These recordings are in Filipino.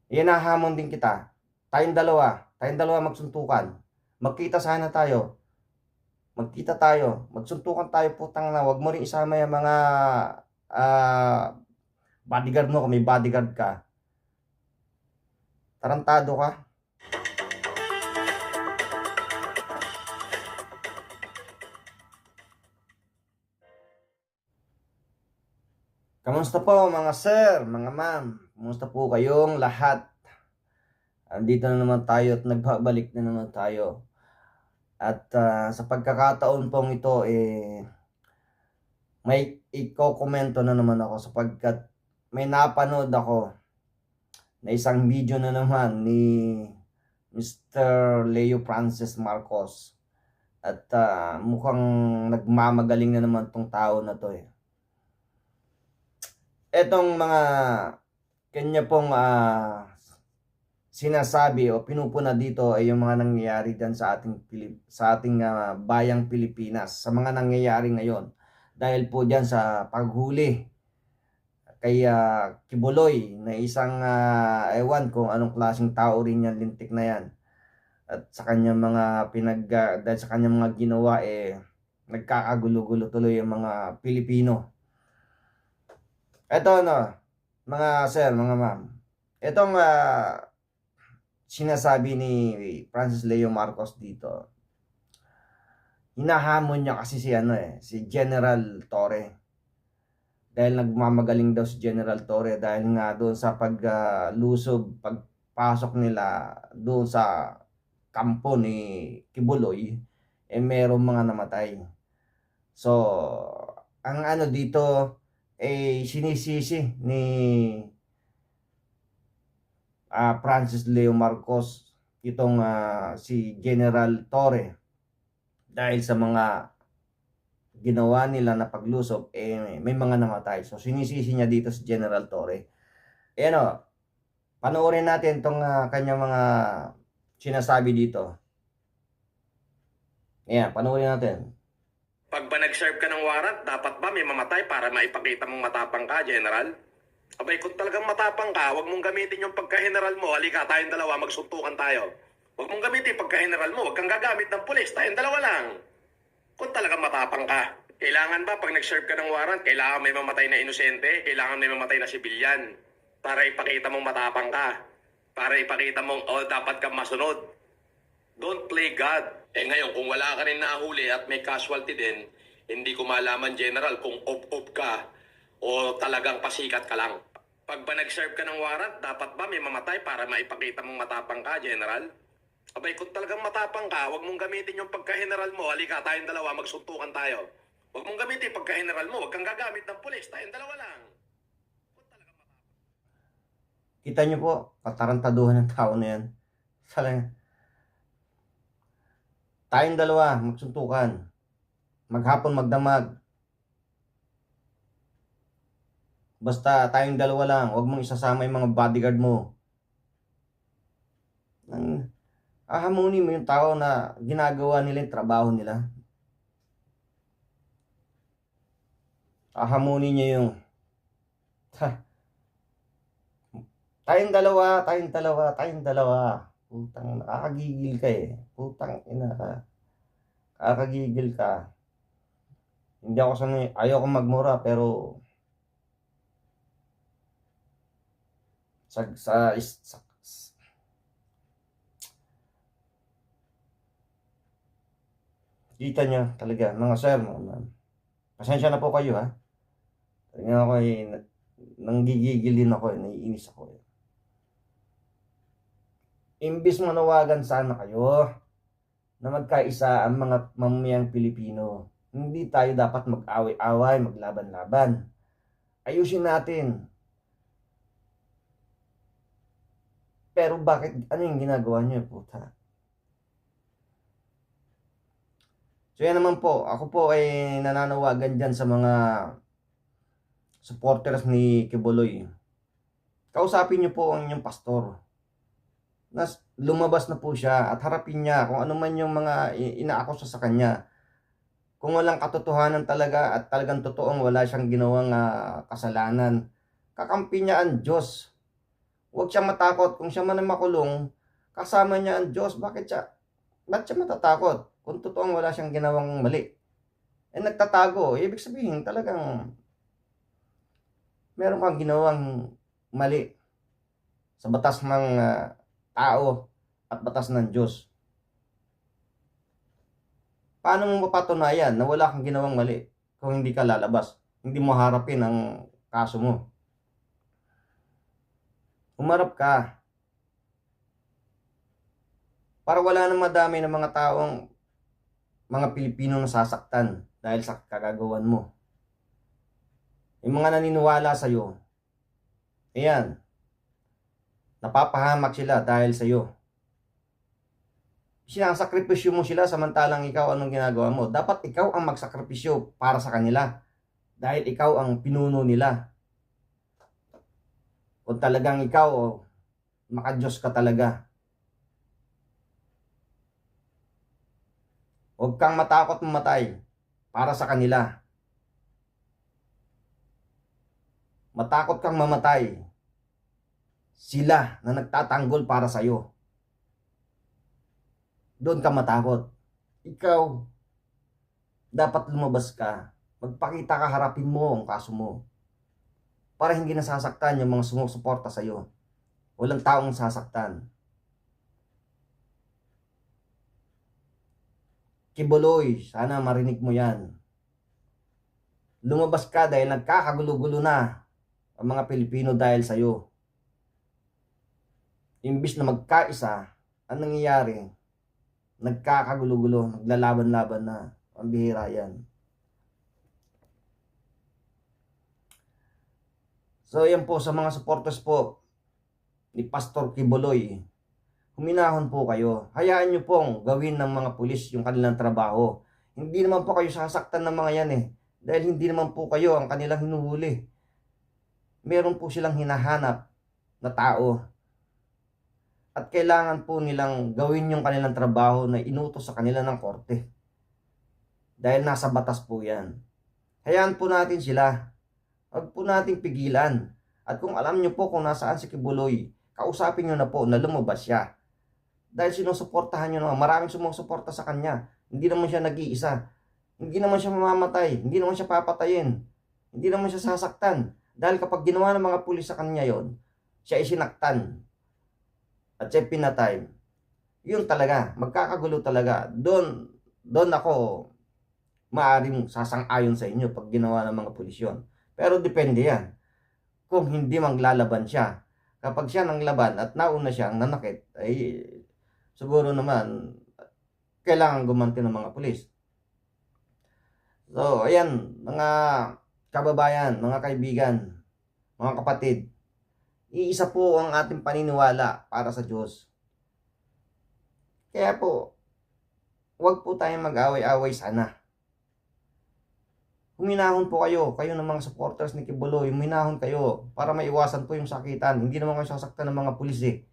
Hinahamon din kita. Tayong dalawa magsuntukan. Magkita sana tayo. Magkita tayo. Magsuntukan tayo, putang na. Wag mo rin isama yung mga ah, bodyguard mo kung may bodyguard ka. Tarantado ka. Kamusta po mga sir, mga ma'am? Kamusta po kayong lahat? Andito na naman tayo at nagbabalik na naman tayo. At sa pagkakataon pong ito, may iko-komento na naman ako sapagkat may napanood ako na isang video na naman ni Mr. Leo Francis Marcos. At mukhang nagmamagaling na naman tong tao na to eh. Etong mga kanya pong sinasabi o pinupuna dito ay yung mga nangyayari dyan sa ating bayang Pilipinas, sa mga nangyayari ngayon. Dahil po dyan sa paghuli kay Kibuloy na isang ewan kung anong klaseng tao rin yan, lintik na yan. At sa kanyang mga dahil sa kanyang mga ginawa nagkakagulo-gulo tuloy yung mga Pilipino. Ito mga sir, mga ma'am. Itong sinasabi ni Francis Leo Marcos dito. Hinahamon niya kasi si General Torre. Dahil nagmamagaling daw si General Torre dahil nga doon sa paglusob, pagpasok nila doon sa kampo ni Kibuloy, merong mga namatay. So, ang dito sinisisi ni Francis Leo Marcos itong si General Torre dahil sa mga ginawa nila na paglusob may mga namatay. So sinisisi niya dito si General Torre. Panoorin natin tong kanyang mga sinasabi dito. Panoorin natin. Pag ba nag-serve ka ng warrant, dapat ba may mamatay para maipakita mong matapang ka, General? Abay, kung talagang matapang ka, huwag mong gamitin yung pagka-general mo. Halika, tayong dalawa, magsuntukan tayo. Huwag mong gamitin yung pagka-general mo. Huwag kang gagamit ng pulis. Tayong dalawa lang. Kung talagang matapang ka. Kailangan ba pag nag-serve ka ng warrant, kailangan may mamatay na inosente? Kailangan may mamatay na sibilyan? Para ipakita mong matapang ka. Para ipakita mong, dapat kang masunod. Don't play God. Ngayon, kung wala ka rin nahuli at may casualty din, hindi ko malaman, General, kung op-op ka o talagang pasikat ka lang. Pag ba nag-serve ka ng warrant, dapat ba may mamatay para maipakita mong matapang ka, General? Abay, kung talagang matapang ka, huwag mong gamitin yung pagka-general mo. Halika, tayong dalawa, magsuntukan tayo. Huwag mong gamitin yung pagka-general mo. Huwag kang gagamit ng pulis. Tayong dalawa lang. Kung talagang matapang. Kita niyo po, katarantaduhan ng tao na yan. Tayong dalawa, magsuntukan. Maghapon, magdamag. Basta tayong dalawa lang, huwag mong isasama yung mga bodyguard mo. Ahamunin mo yung tao na ginagawa nila yung trabaho nila. Ahamunin niya yung tayong dalawa. Putang, nakakagigil ka Putang ina ka. Nakakagigil ka. Hindi ako sanay, ayaw ko magmura pero kita niya talaga, mga sir, pasensya na po kayo Talaga ako nanggigigil din ako naiinis ako Imbis manawagan sana kayo na magkaisa ang mga mamamayang Pilipino. Hindi tayo dapat mag-away-away, maglaban-laban. Ayusin natin. Pero bakit, ano yung ginagawa niyo, puta? So yan naman po, ako po ay nananawagan dyan sa mga supporters ni Kibuloy. Kausapin niyo po ang inyong pastor. Lumabas na po siya at harapin niya kung ano man yung mga inaakusa sa kanya. Kung walang katotohanan talaga at talagang totoong wala siyang ginawang kasalanan, kakampi niya ang Diyos. Huwag siyang matakot. Kung siya man ay makulong, kasama niya ang Diyos. Bakit siya matatakot? Kung totoong wala siyang ginawang mali. Nagtatago. Ibig sabihin talagang meron kang ginawang mali sa batas ng tao at batas ng Diyos. Paano mo mapatunayan na wala kang ginawang mali kung hindi ka lalabas? Hindi mo harapin ang kaso mo. Umarap ka. Para wala nang madami ng mga taong, mga Pilipino na sasaktan dahil sa kagagawan mo. Yung mga naniniwala sa'yo, ayan, napapahamak sila dahil sa'yo. Sinasakripisyo mo sila samantalang ikaw anong ginagawa mo. Dapat ikaw ang magsakripisyo para sa kanila dahil ikaw ang pinuno nila. Kung talagang ikaw, makadiyos ka talaga. Huwag kang matakot mamatay para sa kanila. Matakot kang mamatay. Sila na nagtatanggol para sa'yo. Doon ka matakot. Ikaw, dapat lumabas ka. Magpakita ka, harapin mo ang kaso mo. Para hindi nasasaktan yung mga sumusuporta sa'yo. Walang taong sasaktan. Kibuloy, sana marinig mo yan. Lumabas ka dahil nagkakagulo-gulo na ang mga Pilipino dahil sa'yo. Imbis na magkaisa, ang nangyayari, nagkakagulo-gulo, naglalaban-laban na. Ang bihira yan. So yan po sa mga supporters po ni Pastor Kibuloy. Huminahon po kayo. Hayaan nyo pong gawin ng mga pulis yung kanilang trabaho. Hindi naman po kayo sasaktan ng mga yan eh. Dahil hindi naman po kayo ang kanilang hinuhuli. Meron po silang hinahanap na tao. At kailangan po nilang gawin yung kanilang trabaho na inutos sa kanila ng korte. Dahil nasa batas po yan. Hayaan po natin sila. Huwag po nating pigilan. At kung alam nyo po kung nasaan si Kibuloy, kausapin nyo na po na lumabas siya. Dahil sinusuportahan nyo naman. Maraming sumusuporta sa kanya. Hindi naman siya nag-iisa. Hindi naman siya mamamatay. Hindi naman siya papatayin. Hindi naman siya sasaktan. Dahil kapag ginawa ng mga pulis sa kanya yon, siya isinaktan. At siya pinatay. Yun talaga. Magkakagulo talaga. Doon ako maaaring sasang-ayon sa inyo pag ginawa ng mga pulis yun. Pero depende yan. Kung hindi maglalaban siya. Kapag siya nang laban at nauna siyang nanakit, ay siguro naman kailangan gumanti ng mga pulis. So, ayan, mga kababayan, mga kaibigan, mga kapatid, iisa po ang ating paniniwala para sa Diyos. Kaya po, huwag po tayong mag-away-away sana. Huminahon po kayo ng mga supporters ni Kibuloy, huminahon kayo para maiwasan po yung sakitan. Hindi naman kayo sasaktan ng mga pulis eh.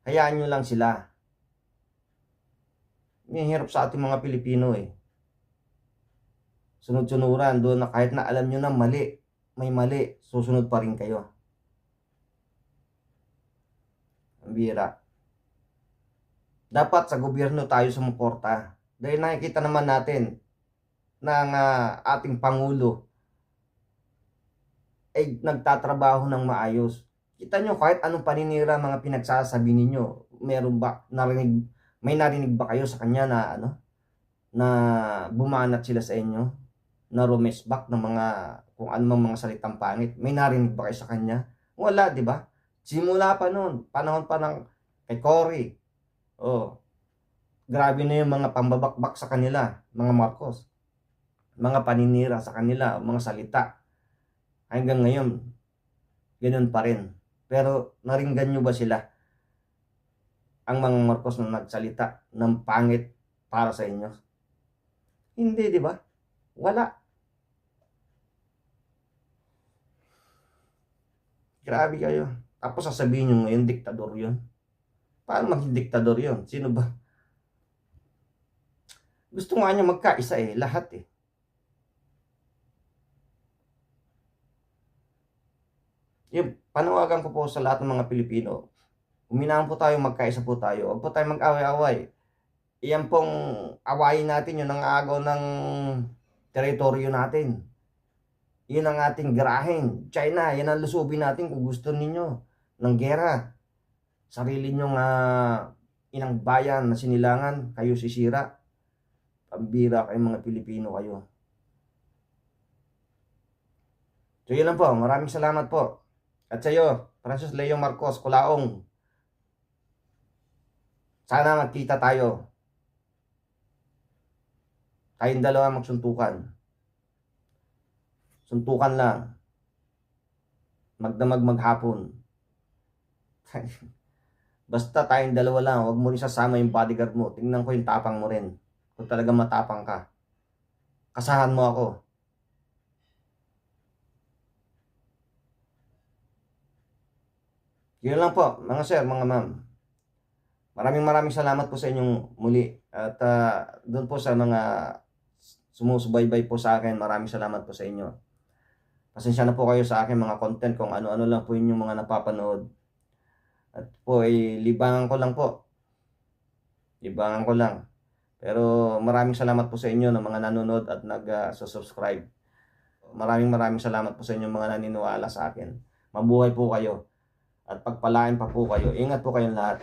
Hayaan nyo lang sila. Mahirap sa ating mga Pilipino eh. Sunod-sunuran doon na kahit na alam nyo na mali, may mali, susunod pa rin kayo. Ang bira. Dapat sa gobyerno tayo sumuporta. Dahil nakikita naman natin ng ating Pangulo ay nagtatrabaho ng maayos. Kita nyo kahit anong paninira mga pinagsasabi ninyo, may narinig ba kayo sa kanya na na bumanat sila sa inyo, na rumesbak ng mga kung anong mga salitang pangit? May narinig ba kayo sa kanya? Wala, di ba? Simula pa noon, panahon pa ng kay Cory. Oh, grabe na yung mga pambabakbak sa kanila, mga Marcos. Mga paninira sa kanila, mga salita. Hanggang ngayon, ganoon pa rin. Pero naringgan nyo ba sila? Ang mga Marcos na nagsalita ng pangit para sa inyo? Hindi, di ba? Wala. Grabe kayo. Tapos sasabihin nyo ngayon, diktador yun. Paano maging diktador yun? Sino ba? Gusto nga niya magkaisa eh, lahat eh. Yung panawagan ko po sa lahat ng mga Pilipino, uminahan po tayo, magkaisa po tayo, huwag po tayo mag-away-away. Iyan pong awayin natin, yun ang agaw ng teritoryo natin. Yun ang ating garahin. China, yan ang lusubin natin kung gusto ninyo ng gera. Sarili nyong inang bayan na sinilangan, kayo sisira. Pambira kayong mga Pilipino kayo. So yun lang po, maraming salamat po. At sa iyo, Francis Leo Marcos, Kulaong. Sana magkita tayo. Tayong dalawa magsuntukan. Suntukan lang. Magdamag maghapon. Basta tayong dalawa lang, huwag mo rin sasama yung bodyguard mo. Tingnan ko yung tapang mo rin. Kung talaga matapang ka. Kasahan mo ako. Yun lang po, mga sir, mga ma'am. Maraming salamat po sa inyong muli. At doon po sa mga sumusubaybay po sa akin, maraming salamat po sa inyo. Pasensya na po kayo sa akin mga content kung ano-ano lang po yung mga napapanood. At po, libangan ko lang po. Libangan ko lang. Pero maraming salamat po sa inyo ng mga nanonood at nag-subscribe. Maraming salamat po sa inyo mga naniniwala sa akin. Mabuhay po kayo. At pagpalain pa po kayo. Ingat po kayong lahat.